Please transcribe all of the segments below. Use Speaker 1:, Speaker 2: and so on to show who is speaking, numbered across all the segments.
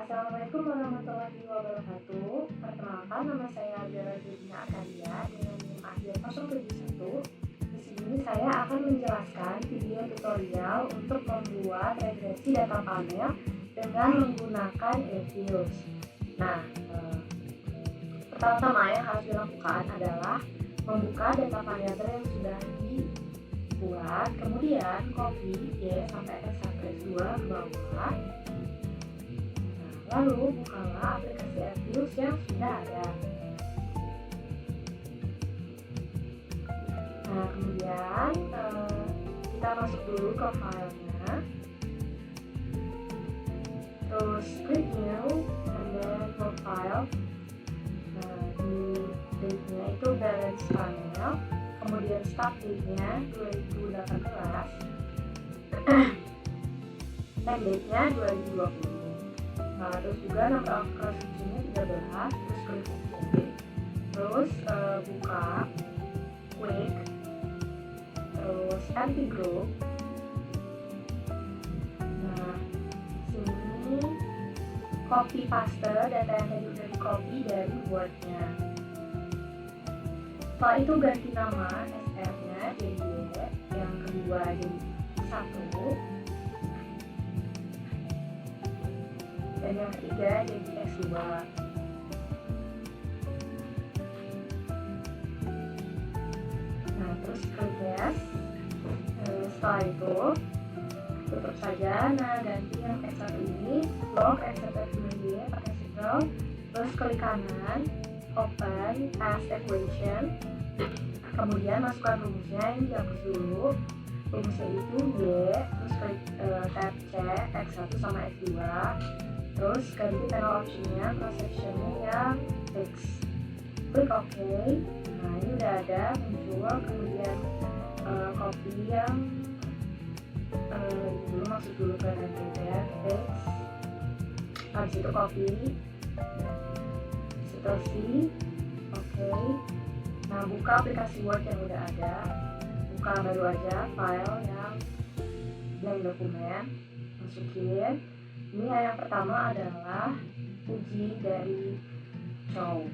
Speaker 1: Assalamualaikum warahmatullahi wabarakatuh. Perkenalkan, nama saya adalah Dina Arkadia dengan NIM akhir 071. Di sini saya akan menjelaskan video tutorial untuk membuat regresi data panel dengan menggunakan eViews. Nah, pertama-tama yang harus dilakukan adalah membuka data panel yang sudah dibuat, kemudian copy Y sampai S1 S2 ke bawah. Lalu bukalah aplikasi eViews yang sudah ada. Nah, kemudian kita masuk dulu ke filenya, terus klik new and then for file. Nah, di date-nya itu balance panel, kemudian start date-nya 2018 dan date-nya 2020. Nah, terus juga nomor referensinya 13, terus klik OK, terus buka quick, terus empty group. Nah, sini copy paste data yang tadi udah di copy dari Word-nya. Setelah itu ganti nama SR-nya jadi Y, yang kedua jadi 1, dan yang ketiga jadi S2. Nah, terus klik yes. Setelah itu tutup saja. Nah, ganti yang S1 ini log XML pakai signal, terus klik kanan open as equation, kemudian masukkan rumusnya. Ini dihapus dulu, rumusnya itu Y, terus klik tab C X1 sama X2, terus ganti panel optionnya cross sectionnya yang X, klik OK. Nah, ini udah ada muncul. Kemudian copy yang dulu, masuk dulu ke navigator X, habis itu copy, seterusnya OK. Nah, buka aplikasi Word yang udah ada, buka baru aja file yang blank dokumen, masukin. Ini yang pertama adalah uji dari show.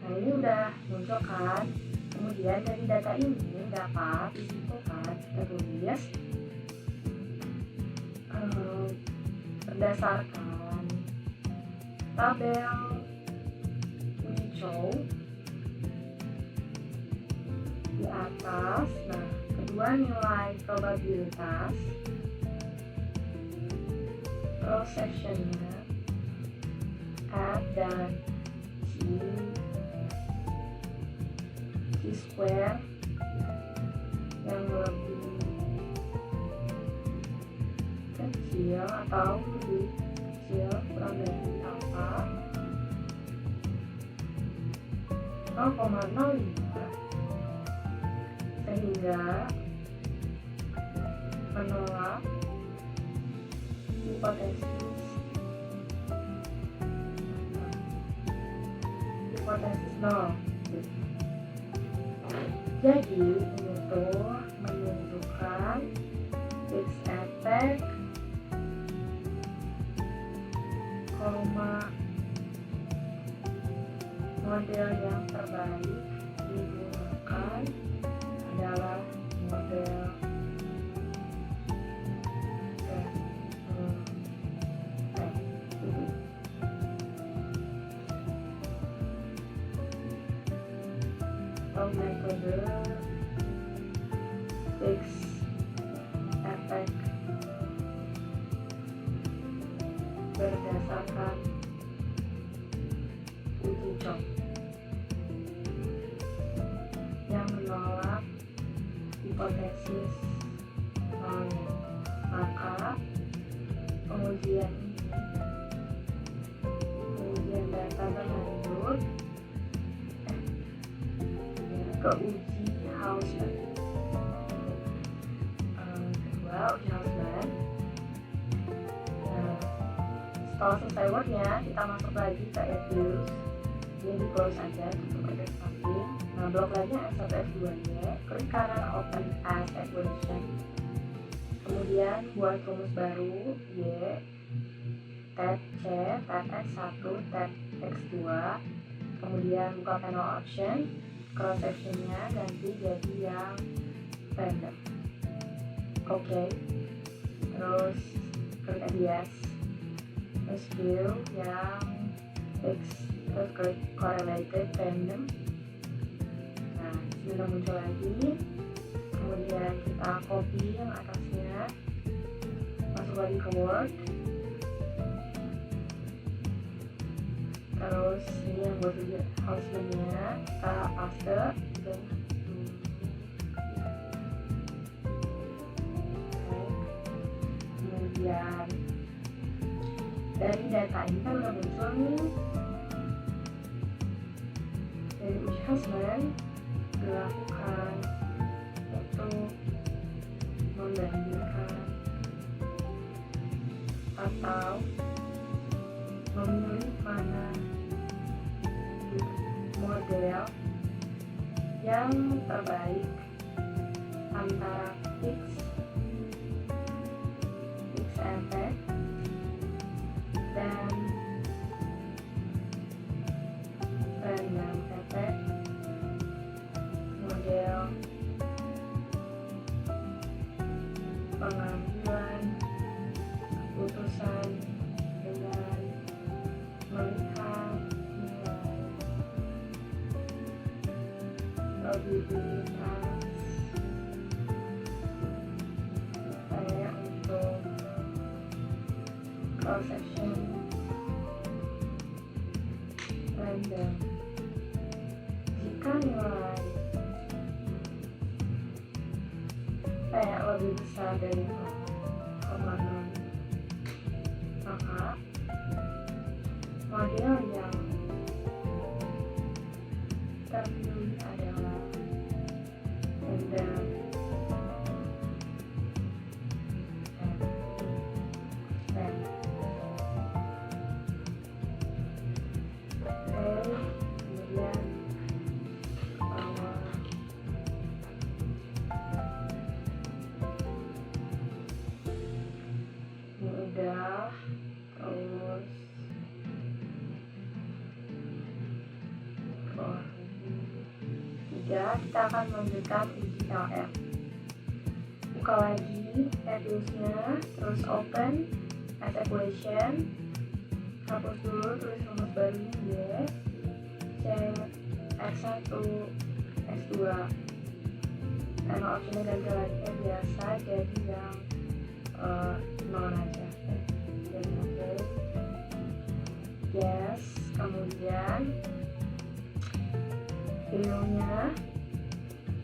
Speaker 1: Nah, ini udah muncul kan. Kemudian dari data ini dapat disimpulkan, kita tulis berdasarkan tabel uji show di atas. Nah, kedua nilai probabilitas, cross sectionnya F dan C square yang lebih kecil atau lebih kecil kurang dari apa 0,05 sehingga menolak hipotesis 0. Jadi ini tuh menunjukkan fixed effect, model yang terbaik digunakan adalah model metode fixed effect berdasarkan uji coba yang menolak hipotesis nolnya. Maka pengujian data berlanjut ke uji Hausman. Kedua, uji Hausman. Nah, setelah selesai Word-nya, kita masuk lagi ke eViews. Ini di close aja, tutup bagian samping. Nah, blok lainnya S1 S2-nya, klik kanan open as equation. Kemudian buat rumus baru Y, tab C, tab X1, tab X2, kemudian buka panel option, cross sectionnya ganti jadi yang random. Oke. Terus klik add yes, terus view yang X, terus klik correlated random. Nah, sudah muncul lagi. Kemudian kita copy yang atasnya, masuk lagi ke Word. Terus ini yang buat houseman-nya kita paste dan kemudian dari data ini kan udah muncul nih, dari uji houseman dilakukan untuk membandingkan atau memilih mana model yang terbaik antara fixed effect dan random effect, model pengambilan keputusan dengan melihat nilai probabilitas saya untuk cross section random. Jika nilai saya lebih besar dari 0,0, maka model yang terpilih adalah random. Kemudian ini udah, terus kita akan memberikan uji LM. Buka lagi Radiusnya, terus open as equation, hapus dulu tulis rumus barunya Y, C, X1, X2, karena optionnya ganti lagi yang biasa jadi yang 0 aja. Jadi oke, yes. Kemudian filenya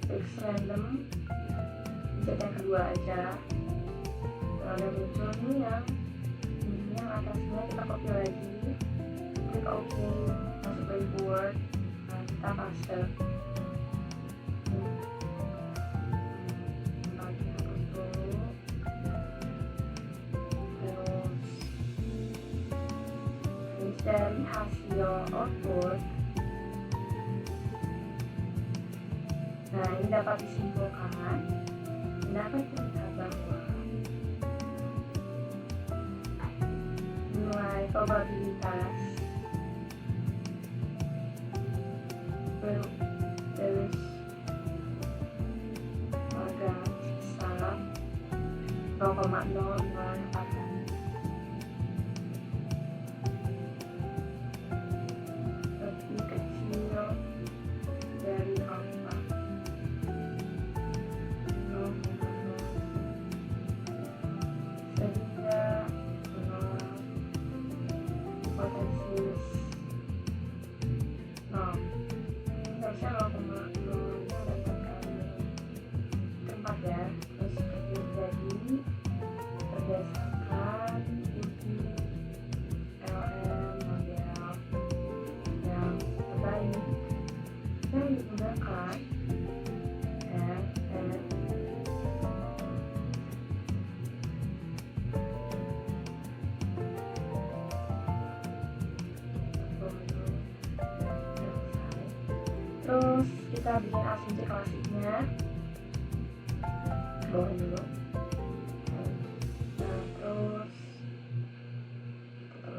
Speaker 1: fix random, cek yang kedua aja. Kalau udah muncul nih yang ini yang atasnya, kita copy lagi, klik OK, masuk lagi ke Word, nah kita paste. Lagi hapus dulu, terus dari hasil output. Nah, ini dapat disimpulkan, dapat terlihat bahwa nilai probabilitas berberes agak besar 0,004. Lebih kecil dari 0,0. Sehingga potensi 0. Ini harusnya 0,0 dan kali 4 ya. Terus jadi berdasarkan uji LM model yang terbaik yang digunakan terus kita bikin asumsi klasiknya, bawain dulu. Nah, terus kita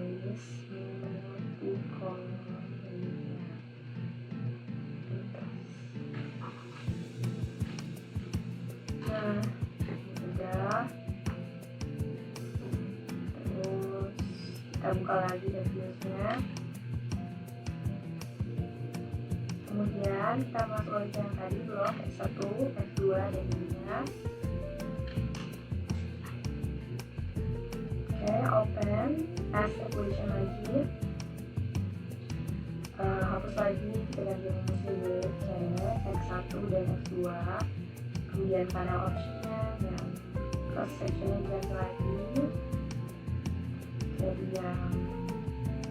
Speaker 1: Kita buka lagi definisinya. Kemudian kita masuk lagi yang tadi, blok X1, X2, dan ini-nya. Oke, open as equation lagi. Hapus lagi, kita ganti rumusnya Y, C, X1 dan X2. Kemudian panel optionnya dan cross sectionnya diganti lagi jadi yang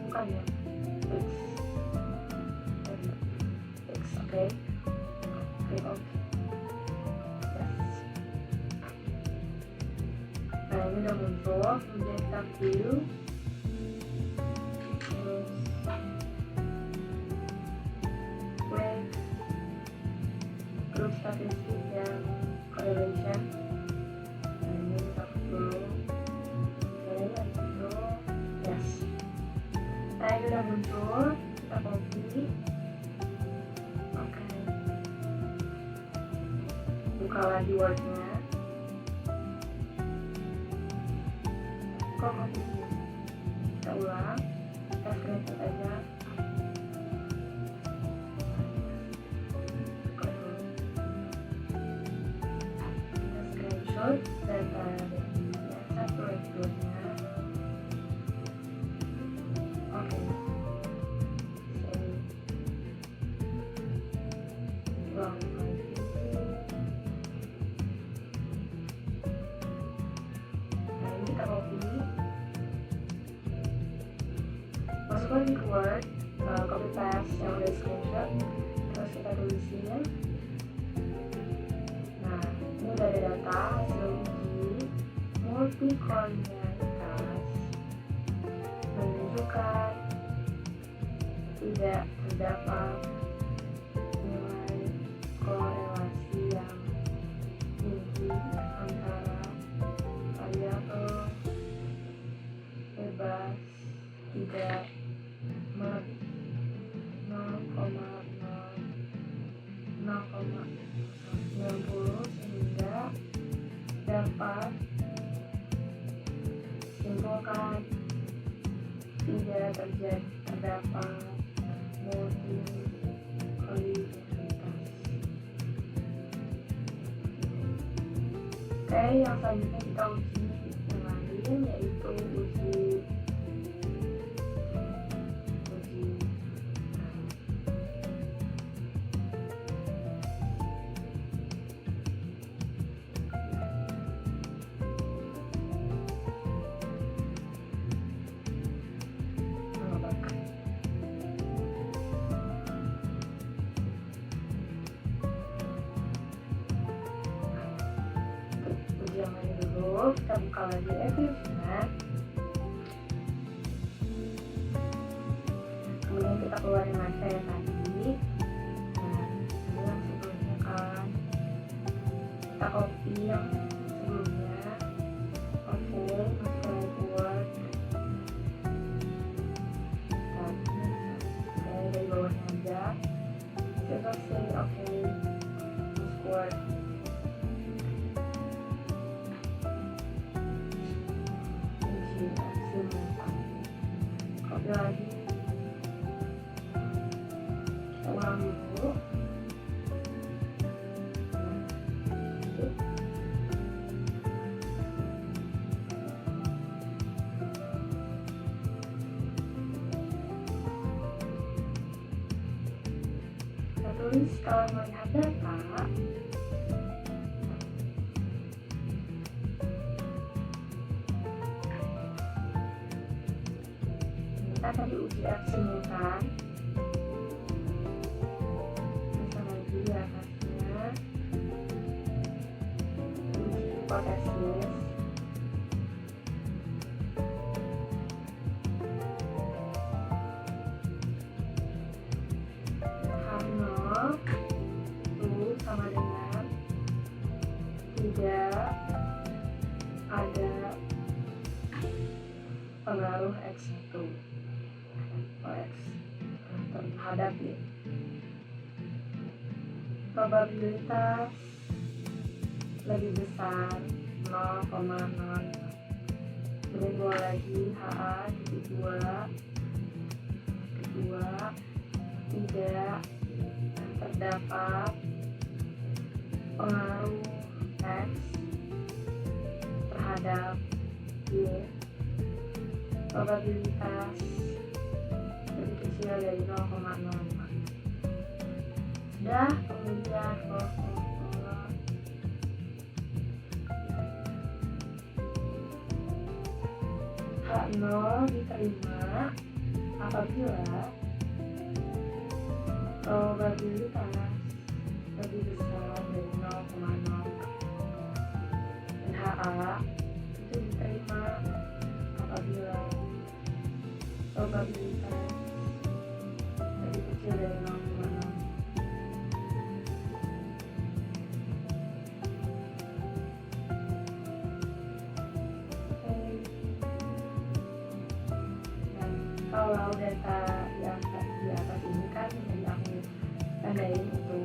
Speaker 1: bukan ya X, jadi X, oke. Yes. Nah, ini udah muncul. Kemudian kita view, terus quick, group statistik dan correlation. Nah, ini kita dulu. Oke, habis itu yes. Nah, ini udah muncul. Kita copy. Oke, buka lagi Word-nya. Kok copy sih? Kita ulang. Kita screenshot aja. Dan satu episode-nya. Oke, ulang lagi. Nah, ini kita copy, masukkan di Word, copy paste yang udah screenshot, terus kita tulisin. Nah, ini udah ada data hasil uji multikolinialitas menunjukkan tidak terdapat nilai korelasi yang tinggi antara variabel bebas tidak 0,90 sehingga dapat simpulkan tidak terdapat multikolinialitas. Oke, yang selanjutnya kita uji yang lain, yaitu uji yang lain dulu. Kita buka lagi Evolutionnya. Kemudian kita keluarin lagi kayak tadi. Nah, ini yang sebelumnya kan kita copy yang sebelumnya. Oke, masukkan ke Word. Oke, dari bawahnya aja. Kita say oke, masuk Word. Copy lagi, kita ulang dulu. Kita tulis kalau melihat data kita tadi uji aksinya kan, bisa lagi di atasnya uji hipotesis. H0 itu sama dengan tidak ada pengaruh X1 X terhadap Y. Probabilitas lebih besar 0,0. Kemudian dua lagi HA titik 2 kedua tidak terdapat pengaruh X terhadap Y, probabilitas lebih kecil dari 0,05. Sudah, kemudian H0 diterima apabila probabilitas lebih besar dari 0,0, dan HA itu diterima apabila probabilitas lebih kecil dari 0,0. Kalau data di atas ini kan yang aku tandain itu